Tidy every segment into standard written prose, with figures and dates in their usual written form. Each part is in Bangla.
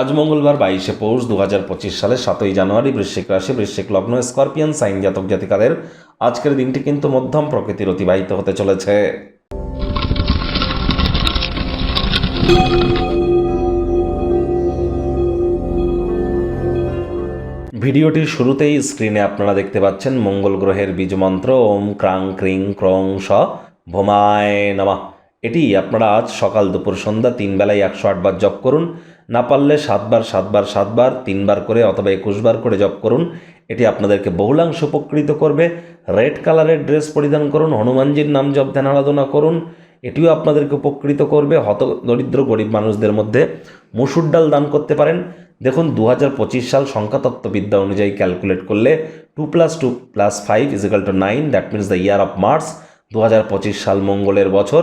আজ মঙ্গলবার 22শে পৌষ 2025 সালের 7ই জানুয়ারি, বৃশ্চিক রাশি, বৃশ্চিক লগ্ন, স্করপিয়ান সাইন জাতক জাতিকাদের আজকের দিনটি কিন্তু মধ্যম প্রকৃতির অতিবাহিত হতে চলেছে। ভিডিওটির শুরুতেই স্ক্রিনে আপনারা দেখতে পাচ্ছেন মঙ্গল গ্রহের বীজমন্ত্র ওম ক্রাং ক্রিং ক্রং স ভোমায় নমঃ। এটি আপনারা আজ সকাল দুপুর সন্ধ্যা 3 বেলায় 108 বার জপ করুন। না পারলে 7 বার 7 বার 7 বার 3 বার করে অথবা 21 বার করে জপ করুন। এটি আপনাদেরকে বহুলাংশ উপকৃত করবে। রেড কালারের ড্রেস পরিধান করুন, হনুমানজির নাম জপ ধ্যান আরাধনা করুন, এটিও আপনাদেরকে উপকৃত করবে। হত দরিদ্র গরিব মানুষদের মধ্যে মসুর ডাল দান করতে পারেন। দেখুন 2025 সাল সংখ্যাতত্ত্ববিদ্যা অনুযায়ী ক্যালকুলেট করলে 2 + 2 + 5 = 9, that means the year of Mars. 2025 সাল মঙ্গলের বছর।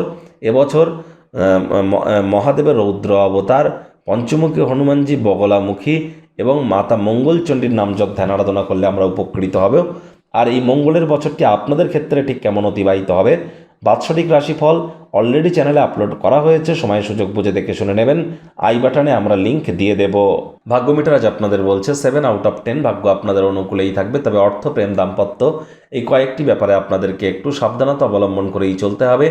এবছর মহাদেবের রৌদ্র অবতার, পঞ্চমুখী হনুমানজি, বগলামুখী এবং মাতা মঙ্গলচণ্ডীর নাম জপ ধ্যান আরাধনা করলে আমরা উপকৃত হব। আর এই মঙ্গলের বছরটি আপনাদের ক্ষেত্রে ঠিক কেমন অতিবাহিত হবে, বাৎসরিক রাশিফল অলরেডি চ্যানেলে আপলোড করা হয়েছে, সময় সুযোগ বুঝে দেখে শুনে নেবেন। আই বাটনে আমরা লিংক দিয়ে দেব। ভাগ্য মিটার আজ আপনাদের বলছে 7 আউট অফ 10, ভাগ্য আপনাদের অনুকূলেই থাকবে। তবে অর্থ, প্রেম, দাম্পত্য এই কয়েকটি ব্যাপারে আপনাদেরকে একটু সাবধানতা অবলম্বন করেই চলতে হবে।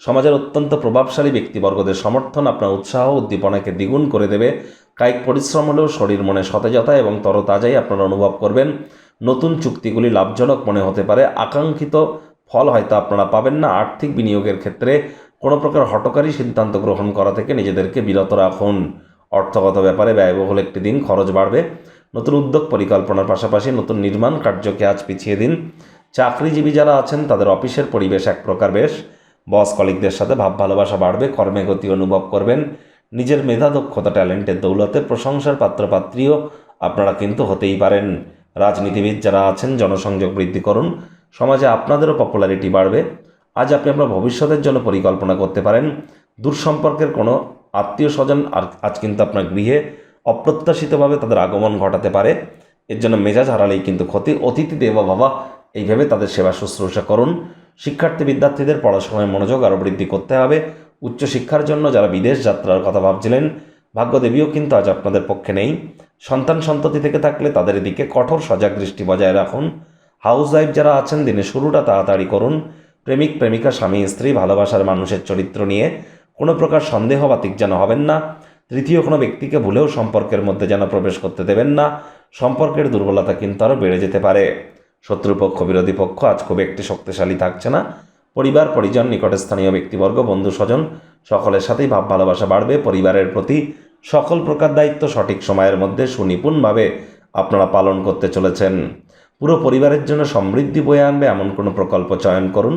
সমাজের অত্যন্ত প্রভাবশালী ব্যক্তিবর্গদের সমর্থন আপনার উৎসাহ উদ্দীপনাকে দ্বিগুণ করে দেবে। কায়িক পরিশ্রম হলেও শরীর মনে সতেজতা এবং তরতাজাই আপনারা অনুভব করবেন। নতুন চুক্তিগুলি লাভজনক মনে হতে পারে। আকাঙ্ক্ষিত ফল হয়তো আপনারা পাবেন না। আর্থিক বিনিয়োগের ক্ষেত্রে কোনো প্রকার হঠকারী সিদ্ধান্ত গ্রহণ করা থেকে নিজেদেরকে বিরত রাখুন। অর্থগত ব্যাপারে ব্যয়বহুল একটি দিন, খরচ বাড়বে। নতুন উদ্যোগ পরিকল্পনার পাশাপাশি নতুন নির্মাণ কার্যকে আজ পিছিয়ে দিন। চাকরিজীবী যারা আছেন তাদের অফিসের পরিবেশ এক প্রকার বেশ। বস কলিগদের সাথে ভাব ভালোবাসা বাড়বে, কর্মে গতি অনুভব করবেন। নিজের মেধা, দক্ষতা, ট্যালেন্টের দৌলতে প্রশংসার পাত্রপাত্রীও আপনারা কিন্তু হতেই পারেন। রাজনীতিবিদ যারা আছেন জনসংযোগ বৃদ্ধি করুন, সমাজে আপনাদেরও পপুলারিটি বাড়বে। আজ আপনি আপনার ভবিষ্যতের জন্য পরিকল্পনা করতে পারেন। দূর সম্পর্কের কোনো আত্মীয় স্বজন আজ কিন্তু আপনার গৃহে অপ্রত্যাশিতভাবে তাদের আগমন ঘটাতে পারে। এর জন্য মেজাজ হারালেই কিন্তু ক্ষতি। অতিথি দেবো বাবা, এইভাবে তাদের সেবা শুশ্রূষা করুন। শিক্ষার্থী বিদ্যার্থীদের পড়াশোনায় মনোযোগ আরও বৃদ্ধি করতে হবে। উচ্চশিক্ষার জন্য যারা বিদেশ যাত্রার কথা ভাবছিলেন, ভাগ্যদেবীও কিন্তু আজ আপনাদের পক্ষে নেই। সন্তান সন্ততি থেকে থাকলে তাদের দিকে কঠোর সজাগ দৃষ্টি বজায় রাখুন। হাউস ওয়াইফ যারা আছেন দিনের শুরুটা তাড়াতাড়ি করুন। প্রেমিক প্রেমিকা, স্বামী স্ত্রী, ভালোবাসার মানুষের চরিত্র নিয়ে কোনো প্রকার সন্দেহবাতিক যেন হবেন না। তৃতীয় কোনো ব্যক্তিকে ভুলেও সম্পর্কের মধ্যে যেন প্রবেশ করতে দেবেন না। সম্পর্কের দুর্বলতা কিন্তু আরও বেড়ে যেতে পারে। শত্রুপক্ষ, বিরোধী পক্ষ আজ খুব একটি শক্তিশালী থাকছে না। পরিবার পরিজন, নিকটে স্থানীয় ব্যক্তিবর্গ, বন্ধু স্বজন সকলের সাথেই ভাব ভালোবাসা বাড়বে। পরিবারের প্রতি সকল প্রকার দায়িত্ব সঠিক সময়ের মধ্যে সুনিপুণভাবে আপনারা পালন করতে চলেছেন। পুরো পরিবারের জন্য সমৃদ্ধি বয়ে আনবে এমন কোনো প্রকল্প চয়ন করুন।